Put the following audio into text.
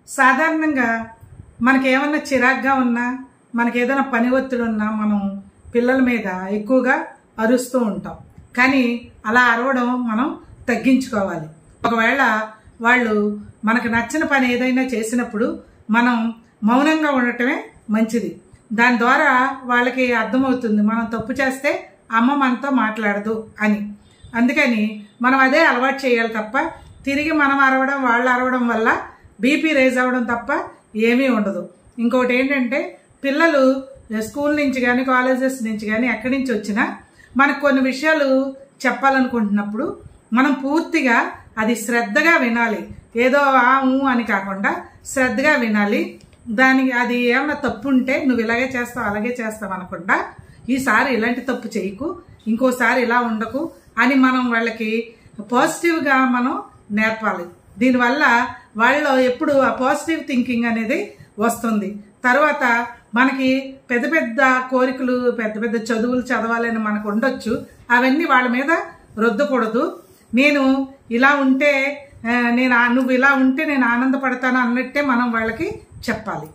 సాధారణంగా మనకేమన్నా చిరాగ్గా ఉన్నా, మనకేదైనా పని ఒత్తిడి ఉన్నా మనం పిల్లల మీద ఎక్కువగా అరుస్తూ ఉంటాం. కానీ అలా అరవడం మనం తగ్గించుకోవాలి. ఒకవేళ వాళ్ళు మనకు నచ్చిన పని ఏదైనా చేసినప్పుడు మనం మౌనంగా ఉండటమే మంచిది. దాని ద్వారా వాళ్ళకి అర్థమవుతుంది మనం తప్పు చేస్తే అమ్మ మనతో మాట్లాడదు అని. అందుకని మనం అదే అలవాటు చేయాలి తప్ప తిరిగి మనం అరవడం వాళ్ళు అరవడం వల్ల బీపీ రేజ్ అవ్వడం తప్ప ఏమీ ఉండదు. ఇంకోటి ఏంటంటే పిల్లలు స్కూల్ నుంచి కానీ కాలేజెస్ నుంచి కానీ ఎక్కడి నుంచి వచ్చినా మనకు కొన్ని విషయాలు చెప్పాలనుకుంటున్నప్పుడు మనం పూర్తిగా అది శ్రద్ధగా వినాలి. ఏదో అని కాకుండా శ్రద్ధగా వినాలి. దానికి అది ఏమన్నా తప్పు ఉంటే నువ్వు ఇలాగే చేస్తావు అలాగే చేస్తావు అనకుండా ఈసారి ఇలాంటి తప్పు చేయకు, ఇంకోసారి ఇలా ఉండకు అని మనం వాళ్ళకి పాజిటివ్గా మనం నేర్పాలి. దీనివల్ల వాళ్ళలో ఎప్పుడు ఆ పాజిటివ్ థింకింగ్ అనేది వస్తుంది. తర్వాత మనకి పెద్ద పెద్ద కోరికలు, పెద్ద పెద్ద చదువులు చదవాలని మనకు ఉండొచ్చు. అవన్నీ వాళ్ళ మీద రుద్దకూడదు. నువ్వు ఇలా ఉంటే నేను ఆనందపడతాను అన్నట్టే మనం వాళ్ళకి చెప్పాలి.